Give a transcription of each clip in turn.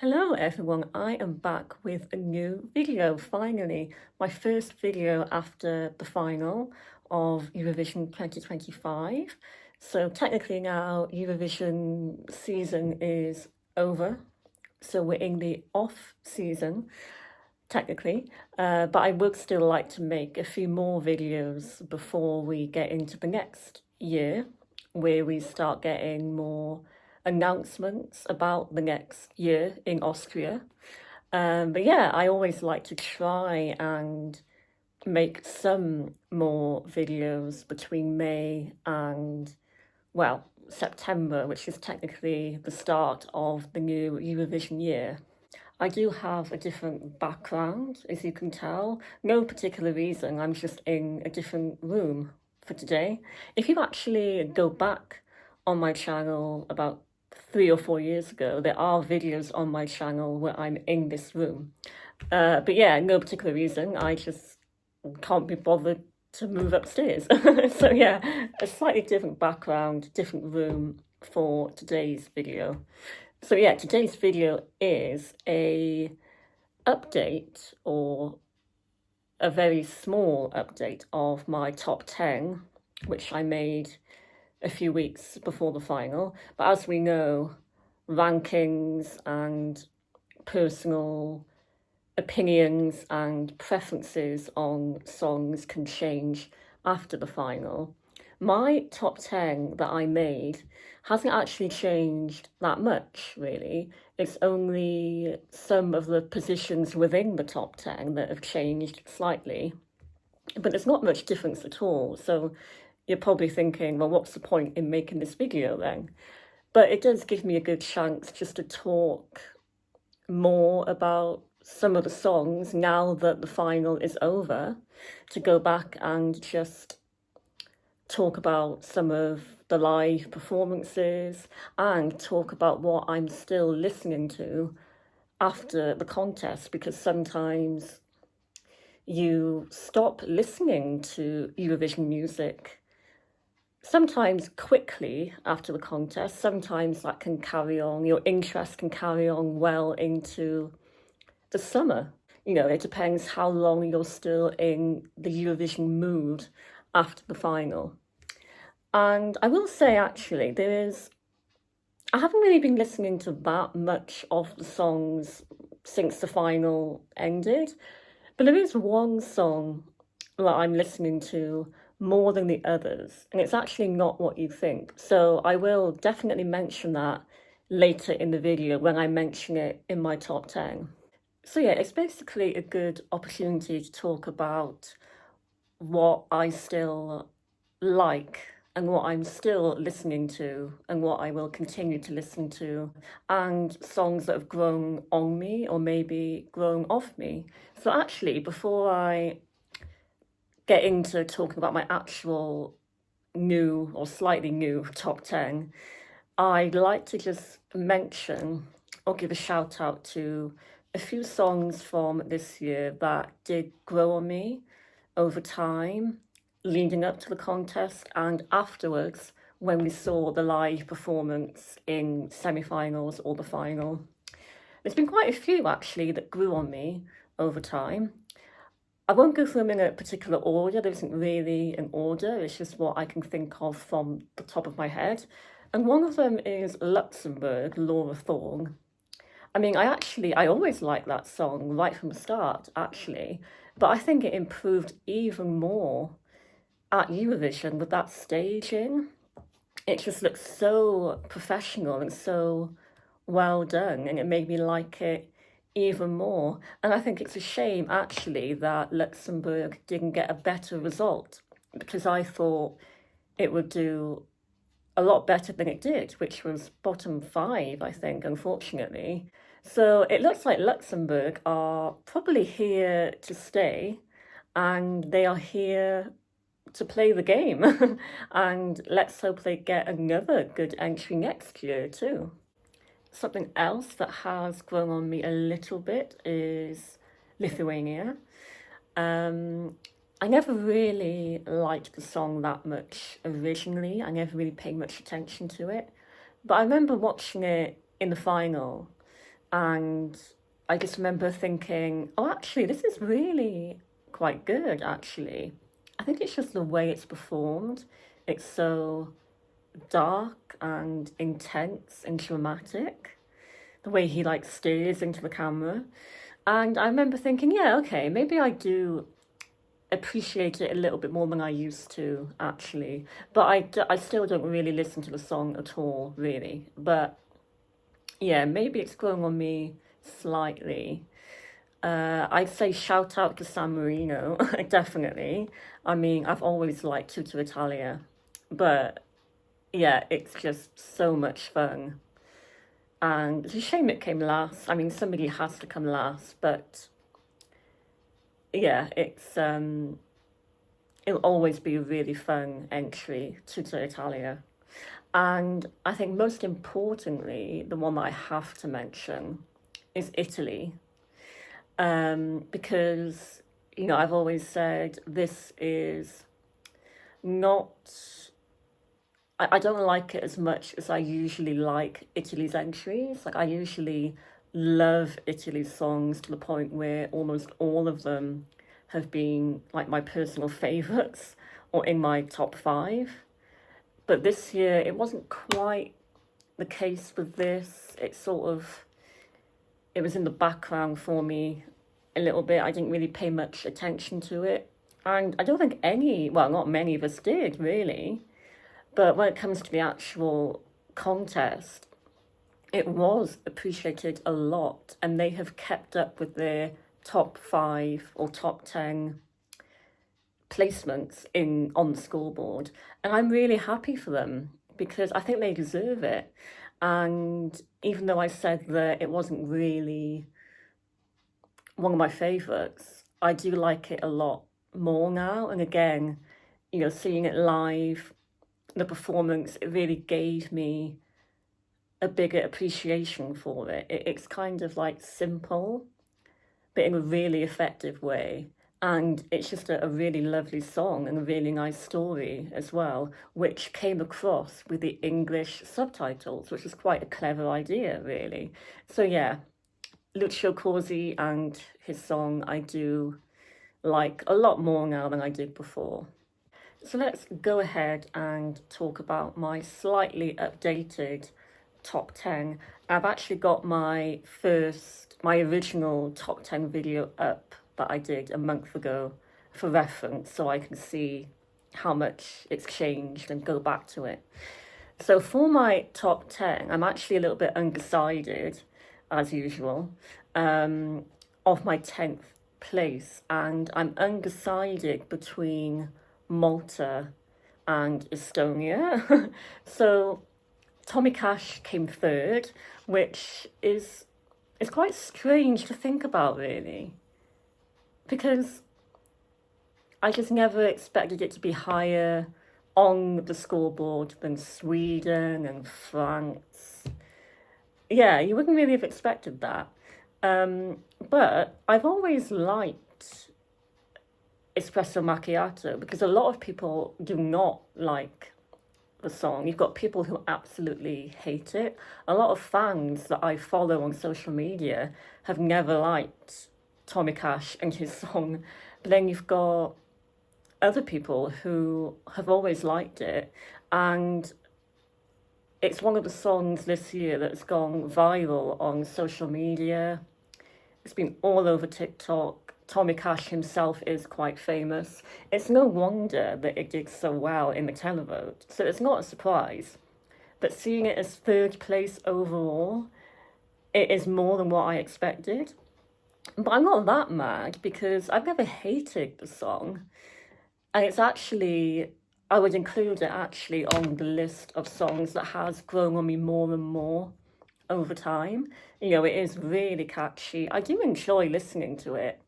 Hello everyone, I am back with a new video, finally. My first video after the final of Eurovision 2025. So technically now Eurovision season is over. So we're in the off season, technically. But I would still like to make a few more videos before we get into the next year, where we start getting more announcements about the next year in Austria. But yeah, I always like to try and make some more videos between May and, well, September, which is technically the start of the new Eurovision year. I do have a different background, as you can tell. No particular reason, I'm just in a different room for today. If you actually go back on my channel about 3 or 4 years ago, there are videos on my channel where I'm in this room. But yeah, no particular reason, I just can't be bothered to move upstairs. So yeah, a slightly different background, different room for today's video. So yeah, today's video is a update, or a very small update, of my top 10, which I made a few weeks before the final. But as we know, rankings and personal opinions and preferences on songs can change after the final. My top 10 that I made hasn't actually changed that much, really. It's only some of the positions within the top 10 that have changed slightly, but there's not much difference at all. So you're probably thinking, well, what's the point in making this video then? But it does give me a good chance just to talk more about some of the songs now that the final is over, to go back and just talk about some of the live performances and talk about what I'm still listening to after the contest, because sometimes you stop listening to Eurovision music, sometimes quickly after the contest. Sometimes that can carry on, your interest can carry on well into the summer. It depends how long you're still in the Eurovision mood after the final. And I will say, actually, I haven't really been listening to that much of the songs since the final ended, but there is one song that I'm listening to more than the others, and it's actually not what you think. So I will definitely mention that later in the video when I mention it in my top 10. So yeah, it's basically a good opportunity to talk about what I still like and what I'm still listening to and what I will continue to listen to, and songs that have grown on me or maybe grown off me. So actually, before I get into talking about my actual new or slightly new top 10, I'd like to just mention or give a shout out to a few songs from this year that did grow on me over time, leading up to the contest and afterwards when we saw the live performance in semi-finals or the final. There's been quite a few actually that grew on me over time. I won't go through them in a particular order, there isn't really an order, it's just what I can think of from the top of my head. And one of them is Luxembourg, Laura Thorne. I always liked that song right from the start, actually, but I think it improved even more at Eurovision with that staging. It just looks so professional and so well done, and it made me like it even more. And I think it's a shame, actually, that Luxembourg didn't get a better result, because I thought it would do a lot better than it did, which was bottom 5, I think, unfortunately. So it looks like Luxembourg are probably here to stay, and they are here to play the game. And let's hope they get another good entry next year too. Something else that has grown on me a little bit is Lithuania. I never really liked the song that much originally. I never really paid much attention to it. But I remember watching it in the final And I just remember thinking, oh, actually, this is really quite good, actually. I think it's just the way it's performed. It's so dark and intense and dramatic, the way he like stares into the camera. And I remember thinking, yeah, okay, maybe I do appreciate it a little bit more than I used to, actually. But I still don't really listen to the song at all, really. But yeah, maybe it's growing on me slightly. I'd say shout out to San Marino, definitely. I mean, I've always liked Tutor Italia, but yeah, it's just so much fun. And it's a shame it came last. I mean, somebody has to come last, but yeah, it'll always be a really fun entry to Italia. And I think most importantly, the one that I have to mention is Italy. Because, I've always said this is not, I don't like it as much as I usually like Italy's entries. Like, I usually love Italy's songs to the point where almost all of them have been like my personal favorites or in my top five. But this year, it wasn't quite the case with this. It was in the background for me a little bit. I didn't really pay much attention to it. And I don't think well, not many of us did really. But when it comes to the actual contest, it was appreciated a lot. And they have kept up with their top five or top 10 placements on the scoreboard. And I'm really happy for them because I think they deserve it. And even though I said that it wasn't really one of my favorites, I do like it a lot more now. And again, seeing it live, the performance, it really gave me a bigger appreciation for it. It's kind of like simple, but in a really effective way. And it's just a really lovely song and a really nice story as well, which came across with the English subtitles, which is quite a clever idea, really. So, yeah, Lucio Corsi and his song I do like a lot more now than I did before. So let's go ahead and talk about my slightly updated top 10. I've actually got my original top 10 video up that I did a month ago for reference so I can see how much it's changed and go back to it. So for my top 10, I'm actually a little bit undecided, as usual, of my 10th place. And I'm undecided between Malta and Estonia. So Tommy Cash came third, which is quite strange to think about, really, because I just never expected it to be higher on the scoreboard than Sweden and France. Yeah, you wouldn't really have expected that. But I've always liked Espresso Macchiato because a lot of people do not like the song. You've got people who absolutely hate it. A lot of fans that I follow on social media have never liked Tommy Cash and his song. But then you've got other people who have always liked it. And it's one of the songs this year that's gone viral on social media. It's been all over TikTok. Tommy Cash himself is quite famous. It's no wonder that it did so well in the televote, so it's not a surprise. But seeing it as third place overall, it is more than what I expected. But I'm not that mad because I've never hated the song. And it's actually, I would include it actually on the list of songs that has grown on me more and more over time. It is really catchy. I do enjoy listening to it.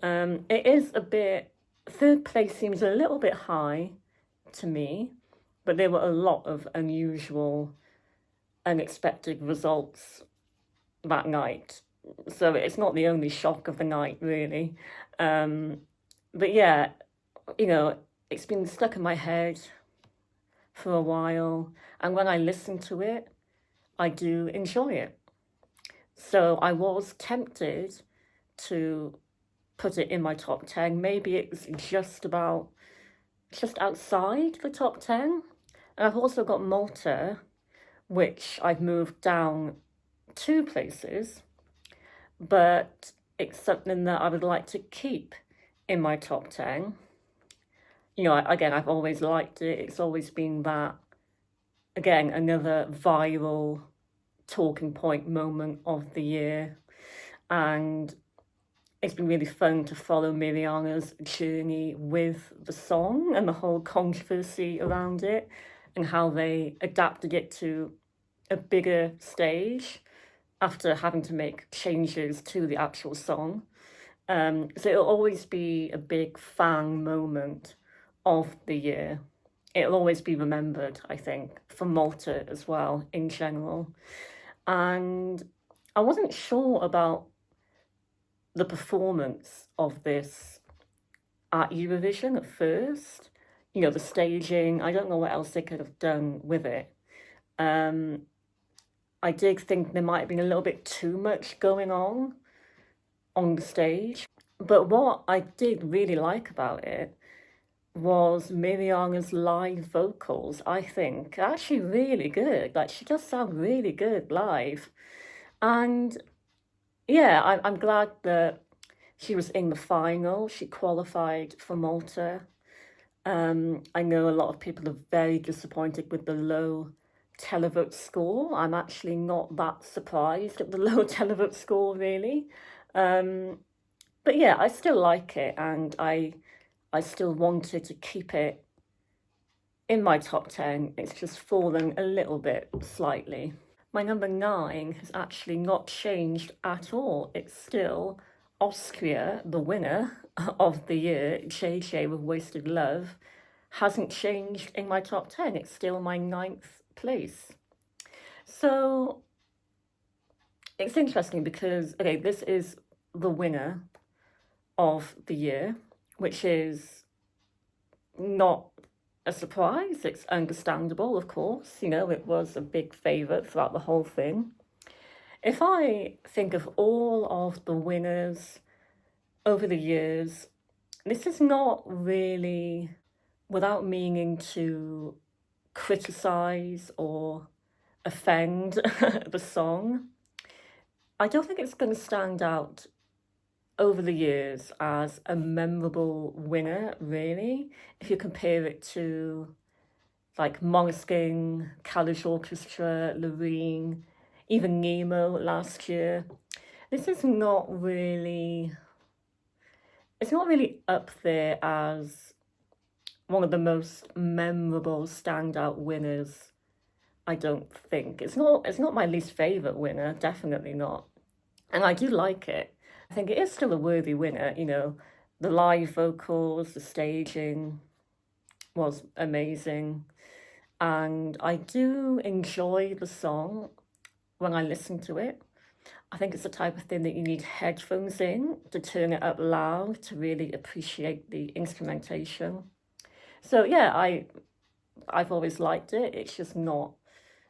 It is a bit, third place seems a little bit high to me, but there were a lot of unusual, unexpected results that night. So it's not the only shock of the night, really. Um, but yeah, you know, it's been stuck in my head for a while, and when I listen to it, I do enjoy it. So I was tempted to put it in my top 10. Maybe it's just outside the top 10. And I've also got Malta, which I've moved down 2 places, but it's something that I would like to keep in my top 10. Again, I've always liked it. It's always been that, again, another viral talking point moment of the year. And it's been really fun to follow Miriana's journey with the song and the whole controversy around it and how they adapted it to a bigger stage after having to make changes to the actual song. So it'll always be a big fan moment of the year. It'll always be remembered, I think, for Malta as well in general. And I wasn't sure about the performance of this at Eurovision at first. The staging, I don't know what else they could have done with it. I did think there might have been a little bit too much going on the stage. But what I did really like about it was Miriana's live vocals. I think are actually really good. Like, she does sound really good live. And yeah, I'm glad that she was in the final. She qualified for Malta. I know a lot of people are very disappointed with the low televote score. I'm actually not that surprised at the low televote score, really. But yeah, I still like it, and I still wanted to keep it in my top 10. It's just fallen a little bit slightly. My number 9 has actually not changed at all. It's still Austria, the winner of the year. JJ with Wasted Love hasn't changed in my top 10. It's still my 9th place. So it's interesting because, okay, this is the winner of the year, which is not a surprise. It's understandable, of course. It was a big favourite throughout the whole thing. If I think of all of the winners over the years, this is not really, without meaning to criticise or offend the song, I don't think it's going to stand out over the years as a memorable winner, really. If you compare it to like Måneskin, Kalish Orchestra, Loreen, even Nemo last year, this is not really, it's not really up there as one of the most memorable standout winners. I don't think it's not my least favorite winner, definitely not, and I do like it. I think it is still a worthy winner. The live vocals, the staging was amazing, and I do enjoy the song when I listen to it. I think it's the type of thing that you need headphones in to turn it up loud to really appreciate the instrumentation. So yeah, I've always liked it. It's just not,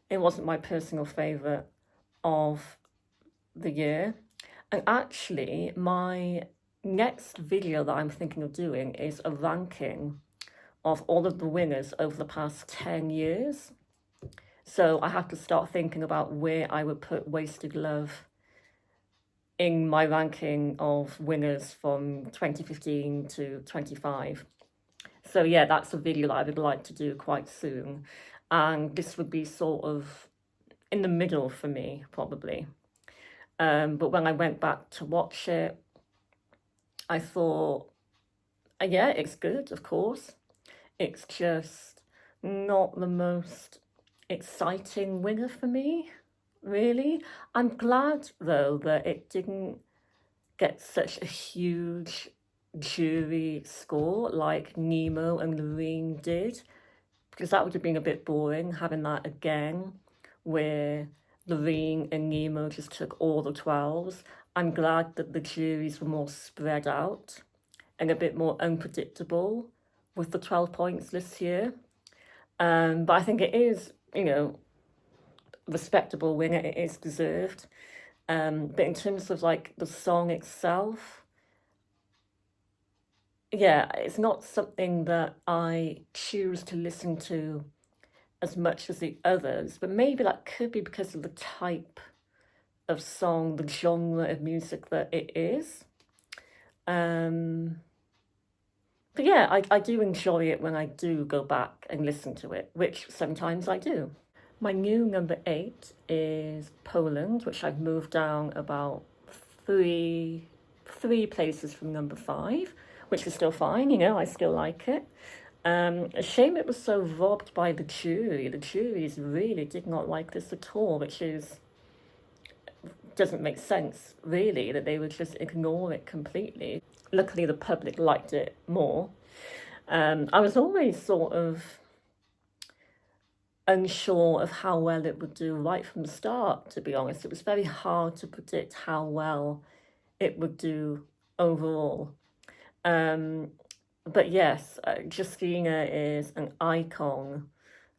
it wasn't my personal favorite of the year. And actually, my next video that I'm thinking of doing is a ranking of all of the winners over the past 10 years. So I have to start thinking about where I would put Wasted Love in my ranking of winners from 2015 to 25. So yeah, that's a video that I would like to do quite soon. And this would be sort of in the middle for me, probably. But when I went back to watch it, I thought, yeah, it's good, of course. It's just not the most exciting winner for me, really. I'm glad, though, that it didn't get such a huge jury score like Nemo and Loreen did, because that would have been a bit boring, having that again, where Loreen and Nemo just took all the 12s. I'm glad that the juries were more spread out and a bit more unpredictable with the 12 points this year. But I think it is, respectable winner. It is deserved. But in terms of like the song itself, yeah, it's not something that I choose to listen to as much as the others, but maybe that could be because of the type of song, the genre of music that it is. Um, but yeah, I do enjoy it when I do go back and listen to it, which sometimes I do. My new number 8 is Poland, which I've moved down about three three places from number 5, which is still fine, I still like it. A shame it was so robbed by the jury. The juries really did not like this at all, which is doesn't make sense really that they would just ignore it completely. Luckily, the public liked it more. I was always sort of unsure of how well it would do right from the start, to be honest. It was very hard to predict how well it would do overall. Um, but yes, Justina is an icon,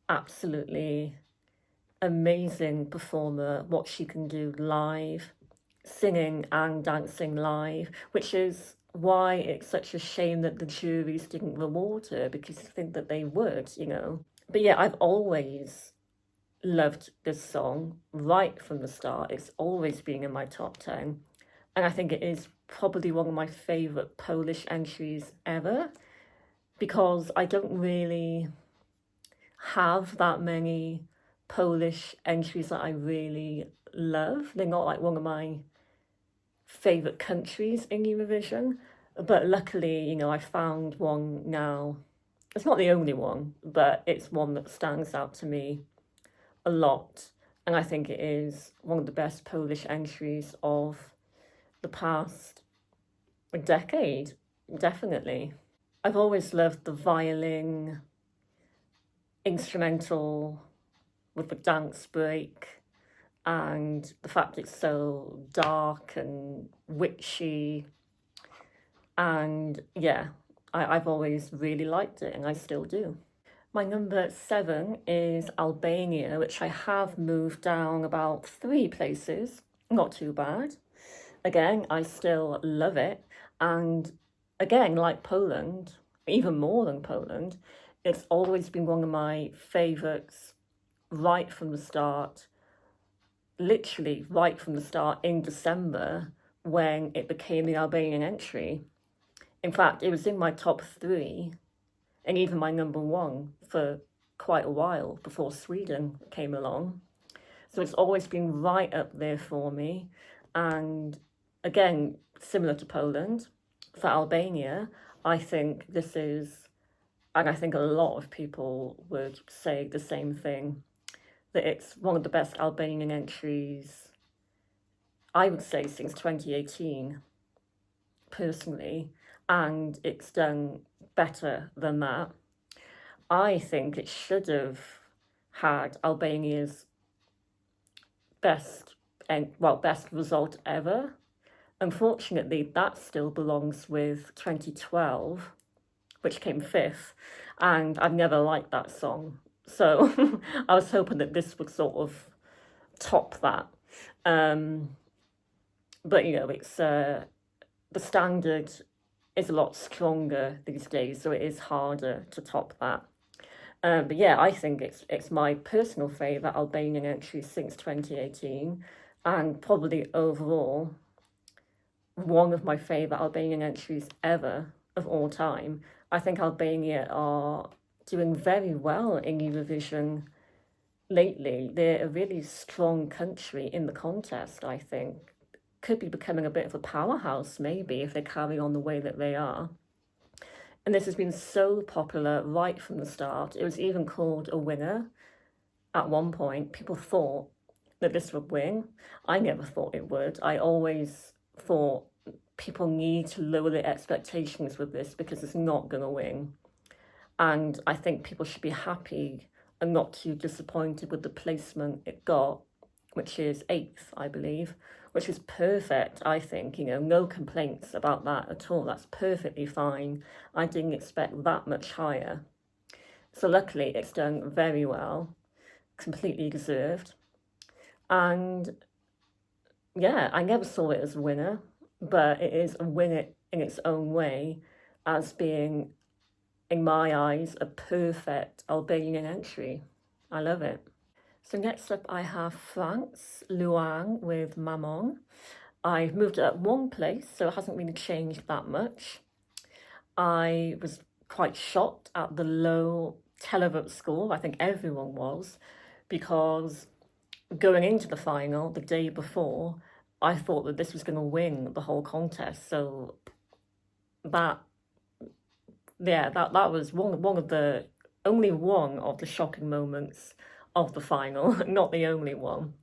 absolutely amazing performer, what she can do live, singing and dancing live, which is why it's such a shame that the juries didn't reward her, because I think that they would. But yeah, I've always loved this song right from the start. It's always been in my top 10. And I think it is probably one of my favourite Polish entries ever, because I don't really have that many Polish entries that I really love. They're not like one of my favourite countries in Eurovision, but luckily, I found one now. It's not the only one, but it's one that stands out to me a lot. And I think it is one of the best Polish entries of the past decade, definitely. I've always loved the violin instrumental with the dance break and the fact it's so dark and witchy. And yeah, I've always really liked it and I still do. My number 7 is Albania, which I have moved down about 3 places. Not too bad. Again, I still love it. And again, like Poland, even more than Poland, it's always been one of my favourites right from the start, literally right from the start in December when it became the Albanian entry. In fact, it was in my top 3 and even my number 1 for quite a while before Sweden came along. So it's always been right up there for me. And again, similar to Poland, for Albania, I think this is, and I think a lot of people would say the same thing, that it's one of the best Albanian entries, I would say, since 2018, personally, and it's done better than that. I think it should have had Albania's best best result ever. Unfortunately, that still belongs with 2012, which came 5th, and I've never liked that song. So I was hoping that this would sort of top that. Um, but it's the standard is a lot stronger these days, so it is harder to top that. But yeah, I think it's my personal favourite Albanian entry since 2018, and probably overall one of my favourite Albanian entries ever of all time. I think Albania are doing very well in Eurovision lately. They're a really strong country in the contest, I think. Could be becoming a bit of a powerhouse, maybe, if they carry on the way that they are. And this has been so popular right from the start. It was even called a winner at one point. People thought that this would win. I never thought it would. I always thought people need to lower their expectations with this because it's not going to win. And I think people should be happy and not too disappointed with the placement it got, which is 8th, I believe, which is perfect, I think. No complaints about that at all. That's perfectly fine. I didn't expect that much higher. So luckily, it's done very well, completely deserved. And yeah, I never saw it as a winner, but it is a winner in its own way as being, in my eyes, a perfect Albanian entry. I love it. So next up I have France, Luang with Maman. I've moved it up one place, so it hasn't really changed that much. I was quite shocked at the low televote score. I think everyone was, because going into the final the day before, I thought that this was going to win the whole contest. So that, yeah, that was one of the only one of the shocking moments of the final, not the only one.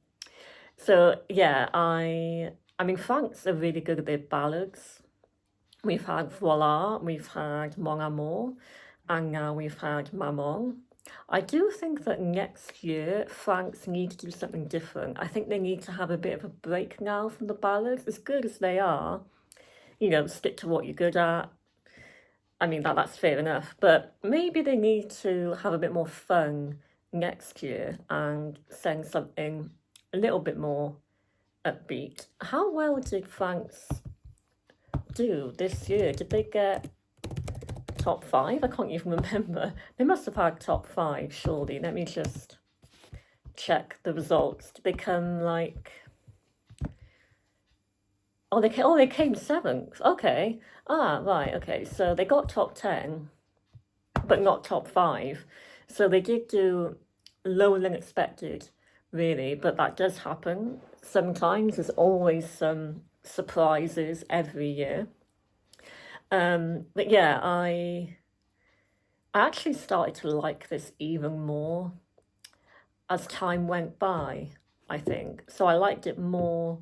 So yeah, I mean France are really good at their ballads. We've had Voila, we've had Mon Amour, and now we've had Maman. I do think that next year France need to do something different. I think they need to have a bit of a break now from the ballads. As good as they are, stick to what you're good at. I mean that's fair enough, but maybe they need to have a bit more fun next year and sing something a little bit more upbeat. How well did France do this year? Did they get top five? I can't even remember. They must have had top five, surely. Let me just check the results. Did they come like? They came seventh. Okay. Ah, right. Okay. So they got top 10, but not top five. So they did do lower than expected, really. But that does happen sometimes. There's always some surprises every year. But yeah, I actually started to like this even more as time went by, I think. So I liked it more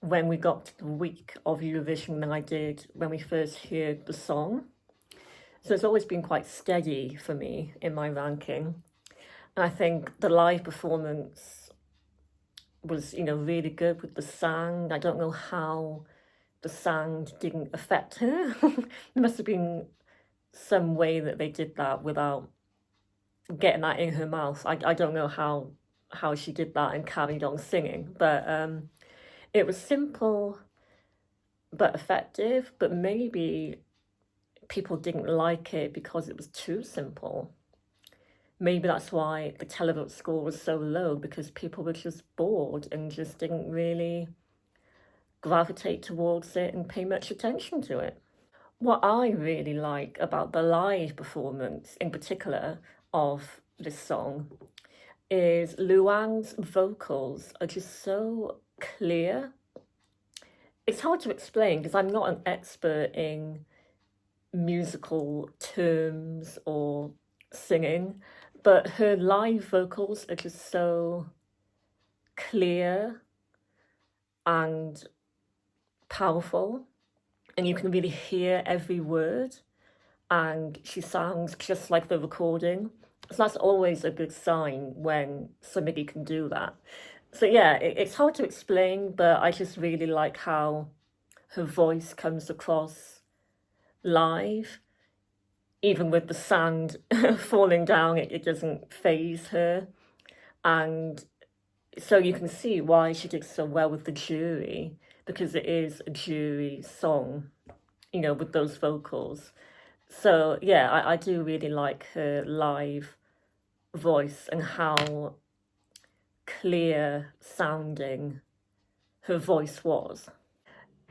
when we got to the week of Eurovision than I did when we first heard the song. So it's always been quite steady for me in my ranking. And I think the live performance was, really good with the sound. I don't know how the sound didn't affect her. There must have been some way that they did that without getting that in her mouth. I don't know how she did that and carried on singing, but it was simple but effective. But maybe people didn't like it because it was too simple. Maybe that's why the televote score was so low, because people were just bored and just didn't really gravitate towards it and pay much attention to it. What I really like about the live performance, in particular, of this song is Luang's vocals are just so clear. It's hard to explain because I'm not an expert in musical terms or singing, but her live vocals are just so clear and powerful, and you can really hear every word, and she sounds just like the recording. So that's always a good sign when somebody can do that. So yeah, it's hard to explain, but I just really like how her voice comes across live. Even with the sand falling down, it doesn't faze her. And so you can see why she did so well with the jury, because it is a jury song, with those vocals. So yeah, I do really like her live voice and how clear sounding her voice was.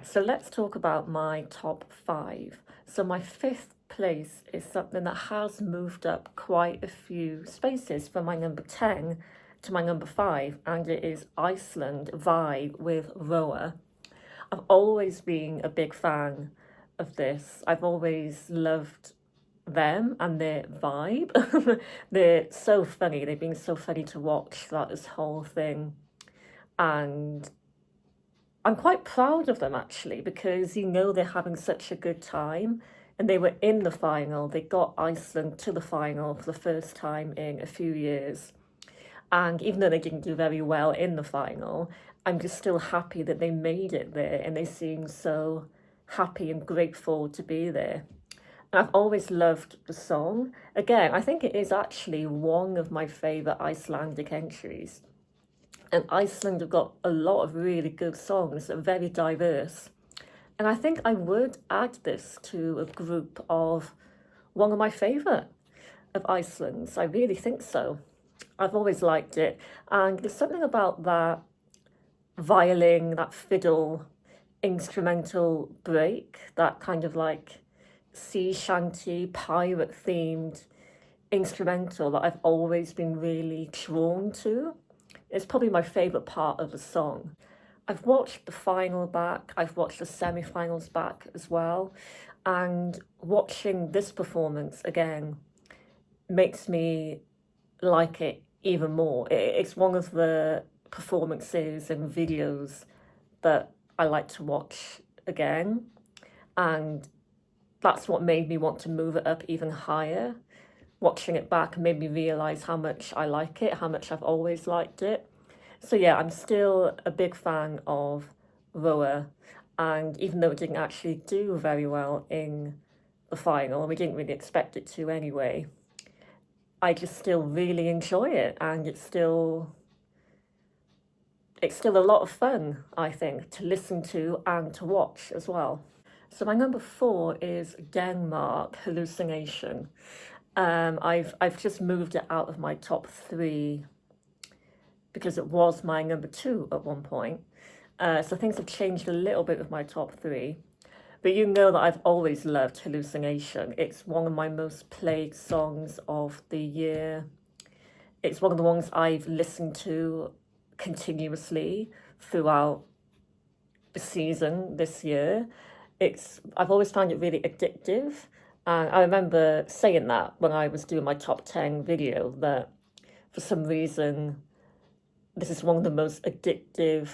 So let's talk about my top five. So my fifth place is something that has moved up quite a few spaces from my number 10 to my number 5, and it is Iceland Vibe with Roa. I've always been a big fan of this. I've always loved them and their vibe. They're so funny. They've been so funny to watch throughout this whole thing. And I'm quite proud of them actually, because they're having such a good time, and they were in the final. They got Iceland to the final for the first time in a few years. And even though they didn't do very well in the final, I'm just still happy that they made it there, and they seem so happy and grateful to be there. And I've always loved the song. Again, I think it is actually one of my favourite Icelandic entries. And Iceland have got a lot of really good songs that are very diverse. And I think I would add this to a group of one of my favourite of Iceland's. I really think so. I've always liked it. And there's something about that violin, that fiddle, instrumental break, that kind of like sea shanty, pirate themed instrumental that I've always been really drawn to. It's probably my favourite part of the song. I've watched the final back, I've watched the semi finals back as well, and watching this performance again makes me like it even more. It's one of the performances and videos that I like to watch again, and that's what made me want to move it up even higher. Watching it back made me realise how much I like it, how much I've always liked it. So yeah, I'm still a big fan of Roa, and even though it didn't actually do very well in the final, and we didn't really expect it to anyway, I just still really enjoy it, and it's still a lot of fun, I think, to listen to and to watch as well. So my number 4 is Denmark Hallucination. I've just moved it out of my top 3 because it was my number 2 at one point. So things have changed a little bit with my top 3. But you know that I've always loved Hallucination. It's one of my most played songs of the year. It's one of the ones I've listened to continuously throughout the season this year. I've always found it really addictive. And I remember saying that when I was doing my top 10 video, that for some reason, this is one of the most addictive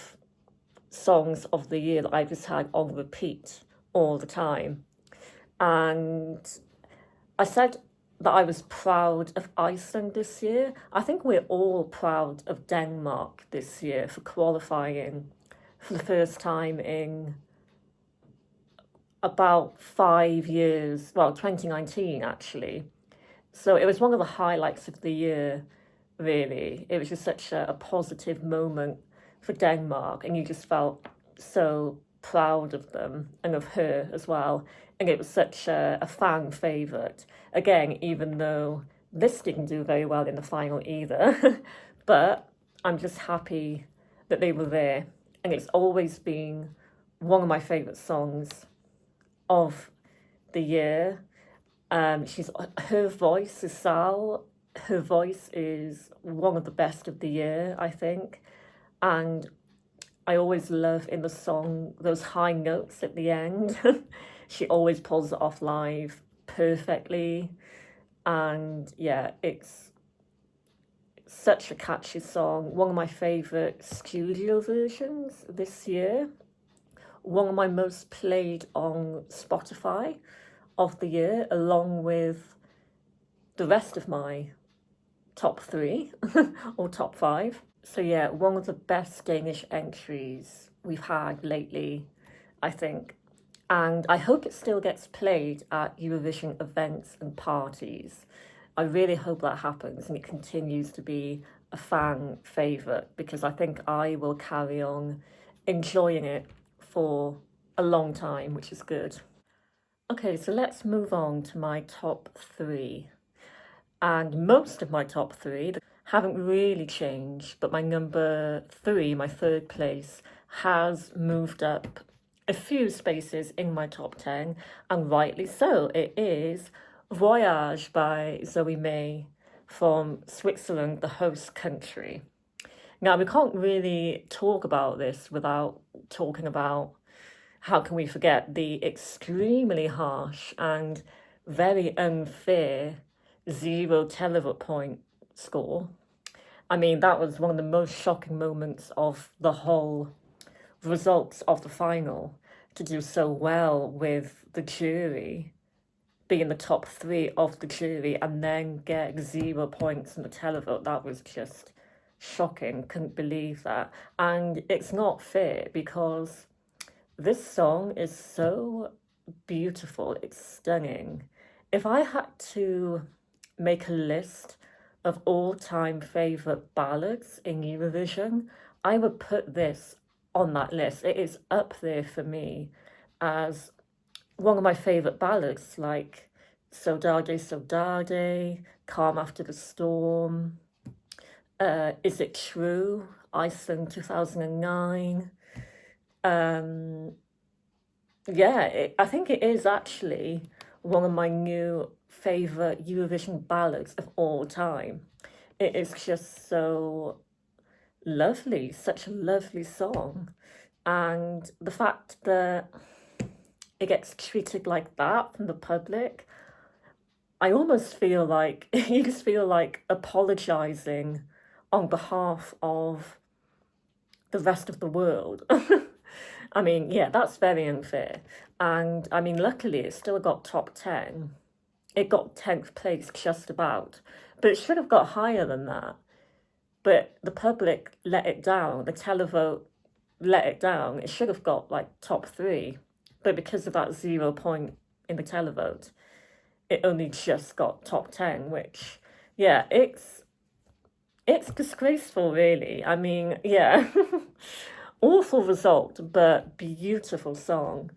songs of the year that I just had on repeat all the time. And I said that I was proud of Iceland this year. I think we're all proud of Denmark this year for qualifying for the first time in about 5 years, well, 2019 actually. So it was one of the highlights of the year, really. It was just such a positive moment for Denmark, and you just felt so proud of them and of her as well. And it was such a fan favourite. Again, even though this didn't do very well in the final either, but I'm just happy that they were there. And it's always been one of my favourite songs of the year. Her voice is Sal. Her voice is one of the best of the year, I think. And I always love in the song those high notes at the end. She always pulls it off live perfectly. And yeah, it's such a catchy song. One of my favourite studio versions this year. One of my most played on Spotify of the year, along with the rest of my top 3 or top 5. So yeah, one of the best Danish entries we've had lately, I think. And I hope it still gets played at Eurovision events and parties. I really hope that happens and it continues to be a fan favourite, because I think I will carry on enjoying it for a long time, which is good. Okay, so let's move on to my top 3. And most of my top 3 haven't really changed, but my number 3, my third place, has moved up a few spaces in my top 10, and rightly so. It is Voyage by Zoe May from Switzerland, the host country. Now, we can't really talk about this without talking about, how can we forget, the extremely harsh and very unfair 0 televote point score. I mean, that was one of the most shocking moments of the whole results of the final, to do so well with the jury, be in the top 3 of the jury, and then get 0 points in the televote. That was just shocking. Couldn't believe that. And it's not fair, because this song is so beautiful. It's stunning. If I had to make a list of all-time favourite ballads in Eurovision, I would put this on that list. It is up there for me as one of my favourite ballads, like Saudade, Saudade, Calm After the Storm, Is It True, Iceland 2009. Um, yeah, I think it is actually one of my new favourite Eurovision ballads of all time. It is just so lovely, such a lovely song. And the fact that it gets treated like that from the public, I almost feel like you just feel like apologizing on behalf of the rest of the world. I mean, yeah, that's very unfair. And I mean, luckily, it still got top 10. It got 10th place just about, but it should have got higher than that. But the public let it down, the televote let it down. It should have got like top 3, but because of that 0 point in the televote, it only just got top 10, which, yeah, it's disgraceful, really. I mean, yeah, awful result, but beautiful song.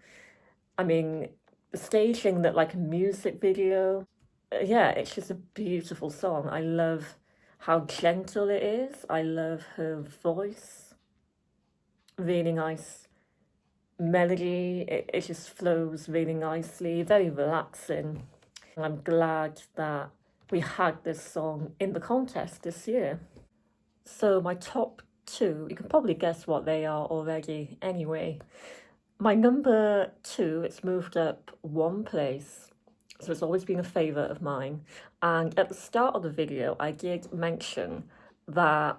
I mean, the staging that like a music video, yeah, it's just a beautiful song. I love how gentle it is. I love her voice. Really nice melody. It just flows really nicely, very relaxing. I'm glad that we had this song in the contest this year. So my top two, you can probably guess what they are already anyway. My number two, it's moved up one place, so it's always been a favourite of mine. And at the start of the video, I did mention that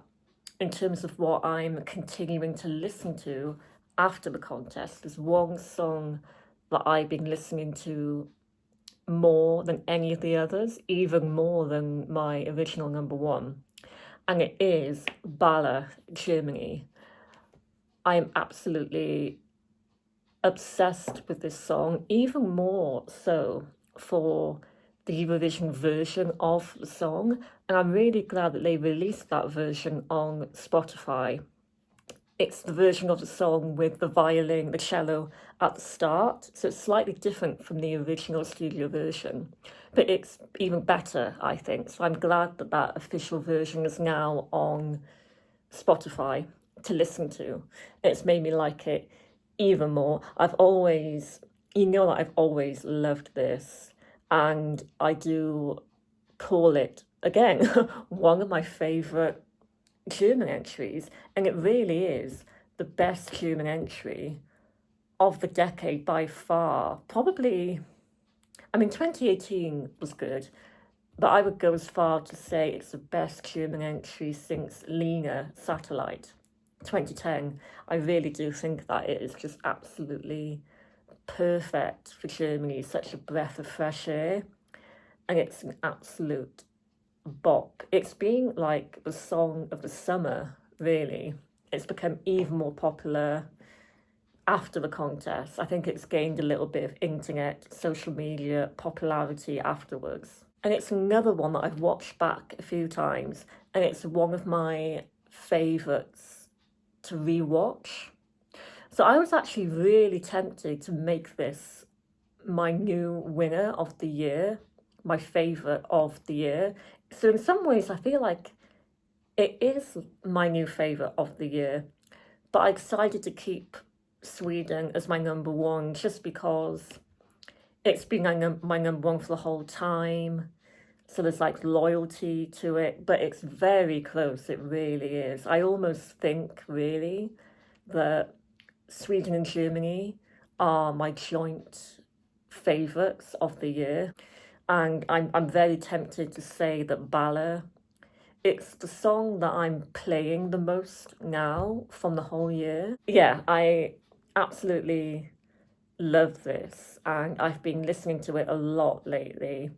in terms of what I'm continuing to listen to after the contest, there's one song that I've been listening to more than any of the others, even more than my original number one. And it is Bala, Germany. I am absolutely obsessed with this song, even more so for the Eurovision version of the song. And I'm really glad that they released that version on Spotify. It's the version of the song with the violin, the cello at the start. So it's slightly different from the original studio version, but it's even better, I think. So I'm glad that that official version is now on Spotify to listen to. It's made me like it even more. I've always, that I've always loved this, and I do call it, again, one of my favourite German entries, and it really is the best German entry of the decade by far. Probably, I mean, 2018 was good, but I would go as far to say it's the best German entry since Lena Satellite 2010. I really do think that it is just absolutely perfect for Germany, such a breath of fresh air, and it's an absolute bop. It's been like the song of the summer, really. It's become even more popular after the contest. I think it's gained a little bit of internet, social media popularity afterwards. And it's another one that I've watched back a few times, and it's one of my favourites to rewatch. So I was actually really tempted to make this my new winner of the year, my favourite of the year. So in some ways, I feel like it is my new favourite of the year, but I decided to keep Sweden as my number one just because it's been my number one for the whole time. So there's like loyalty to it, but it's very close. It really is. I almost think really that Sweden and Germany are my joint favourites of the year. And I'm very tempted to say that Bala, it's the song that I'm playing the most now from the whole year. Yeah, I absolutely love this, and I've been listening to it a lot lately.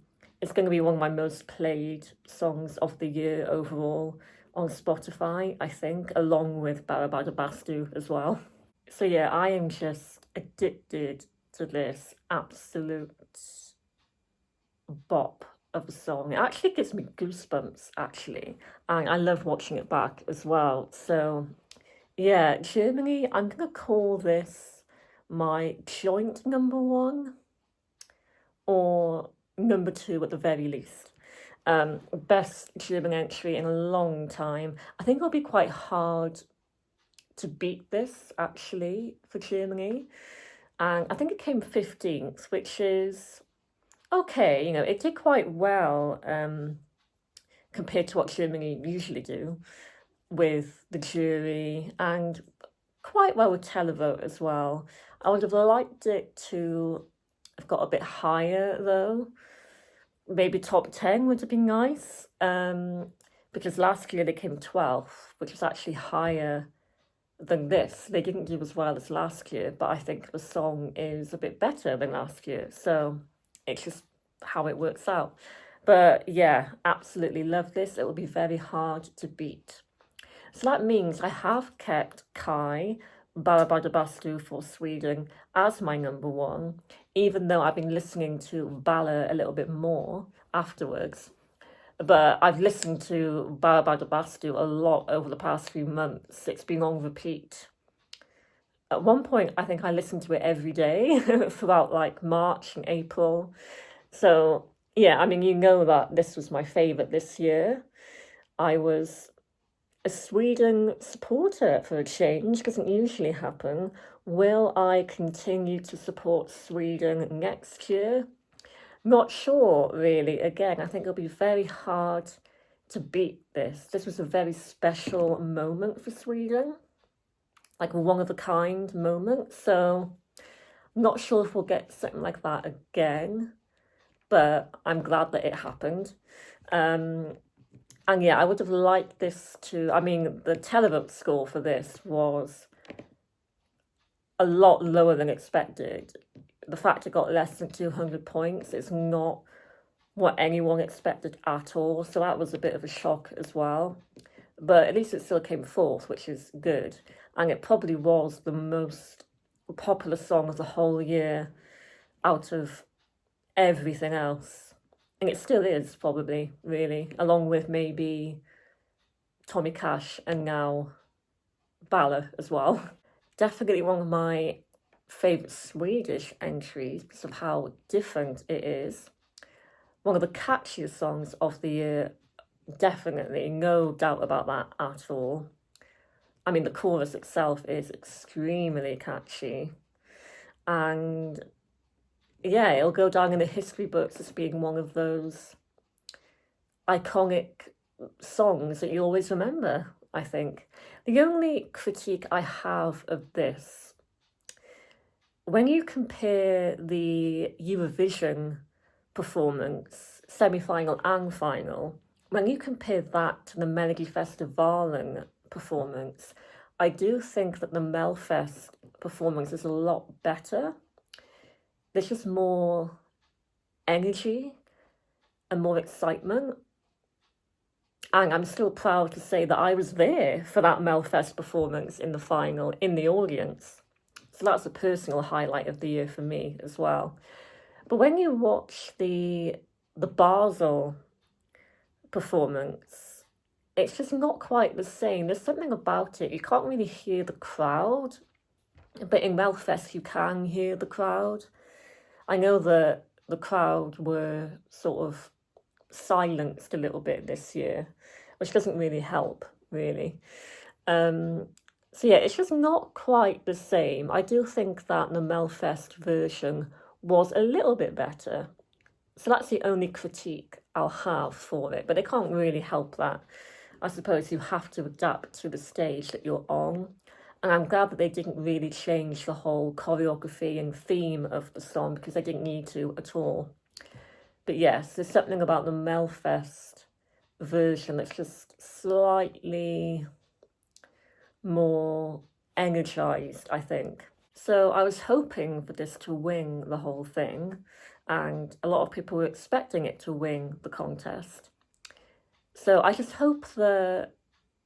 It's going to be one of my most played songs of the year overall on Spotify, I think, along with Barabada Bastu as well. So yeah, I am just addicted to this absolute bop of the song. It actually gives me goosebumps, actually, and I love watching it back as well. So, yeah, Germany, I'm gonna call this my joint number one or number two at the very least. Best German entry in a long time. I think it'll be quite hard to beat this actually for Germany. And I think it came 15th, which is okay. You know, it did quite well compared to what Germany usually do with the jury and quite well with televote as well. I would have liked it to have got a bit higher though. Maybe top 10 would have been nice. Because last year they came 12th, which was actually higher than this. They didn't do as well as last year, but I think the song is a bit better than last year. So it's just how it works out. But yeah, absolutely love this. It will be very hard to beat. So that means I have kept Kai Bastu for Sweden as my number one, even though I've been listening to Balla a little bit more afterwards. But I've listened to Bastu a lot over the past few months. It's been on repeat. At one point, I think I listened to it every day throughout like March and April. So yeah, I mean, you know that this was my favourite this year. I was a Sweden supporter for a change. Doesn't usually happen. Will I continue to support Sweden next year? Not sure, really. Again, I think it'll be very hard to beat this. This was a very special moment for Sweden, like a one of a kind moment. So, I'm not sure if we'll get something like that again, but I'm glad that it happened. And yeah, I would have liked this to. I mean, the televote score for this was a lot lower than expected. The fact it got less than 200 points is not what anyone expected at all. So that was a bit of a shock as well. But at least it still came fourth, which is good. And it probably was the most popular song of the whole year out of everything else. And it still is, probably, really, along with maybe Tommy Cash and now Balla as well. Definitely one of my favourite Swedish entries because of how different it is. One of the catchiest songs of the year, definitely, no doubt about that at all. I mean, the chorus itself is extremely catchy. And yeah, it'll go down in the history books as being one of those iconic songs that you always remember, I think. The only critique I have of this, when you compare the Eurovision performance, semi-final and final, when you compare that to the Melodifestivalen performance, I do think that the Melfest performance is a lot better. There's just more energy and more excitement. And I'm still proud to say that I was there for that Melfest performance in the final, in the audience. So that's a personal highlight of the year for me as well. But when you watch the Basel performance, it's just not quite the same. There's something about it. You can't really hear the crowd, but in Melfest you can hear the crowd. I know that the crowd were sort of silenced a little bit this year, which doesn't really help, really. So yeah, it's just not quite the same. I do think that the Melfest version was a little bit better. So that's the only critique I'll have for it, but I can't really help that. I suppose you have to adapt to the stage that you're on. And I'm glad that they didn't really change the whole choreography and theme of the song because they didn't need to at all. But yes, there's something about the Melfest version that's just slightly more energized, I think. So I was hoping for this to win the whole thing, and a lot of people were expecting it to win the contest. So I just hope that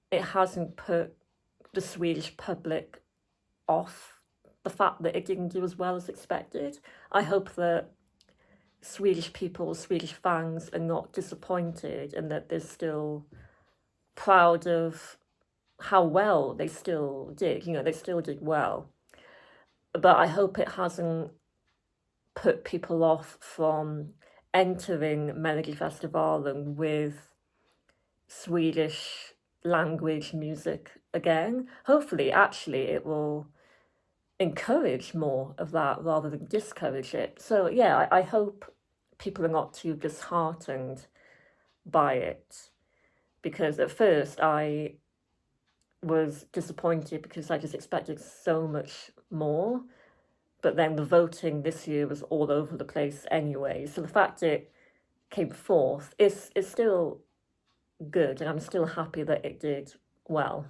it hasn't put the Swedish public off the fact that it didn't do as well as expected. I hope that Swedish people, Swedish fans are not disappointed and that they're still proud of how well they still did. You know, they still did well. But I hope it hasn't put people off from entering Melodifestivalen with Swedish language music again. Hopefully, actually, it will encourage more of that rather than discourage it. So, yeah, I hope people are not too disheartened by it, because at first I was disappointed because I just expected so much more. But then the voting this year was all over the place anyway. So the fact it came fourth is still good, and I'm still happy that it did well.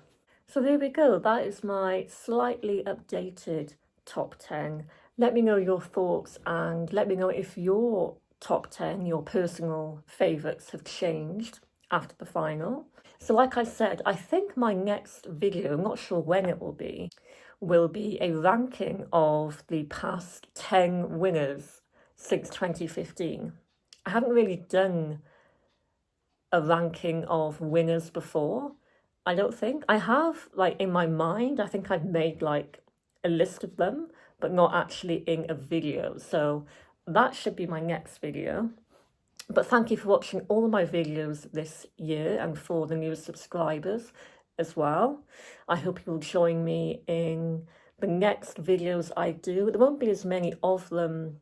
So there we go. That is my slightly updated top 10. Let me know your thoughts and let me know if your top 10, your personal favourites, have changed after the final. So like I said, I think my next video, I'm not sure when it will be a ranking of the past 10 winners since 2015. I haven't really done a ranking of winners before, I don't think. I have, like, in my mind, I think I've made, like, a list of them, but not actually in a video. So that should be my next video. But thank you for watching all of my videos this year and for the new subscribers as well. I hope you'll join me in the next videos I do. There won't be as many of them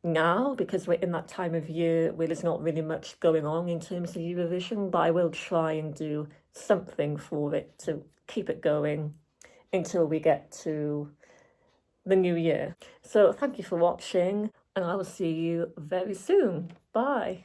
now because we're in that time of year where there's not really much going on in terms of Eurovision, but I will try and do something for it to keep it going until we get to the new year. So thank you for watching, and I will see you very soon. Bye.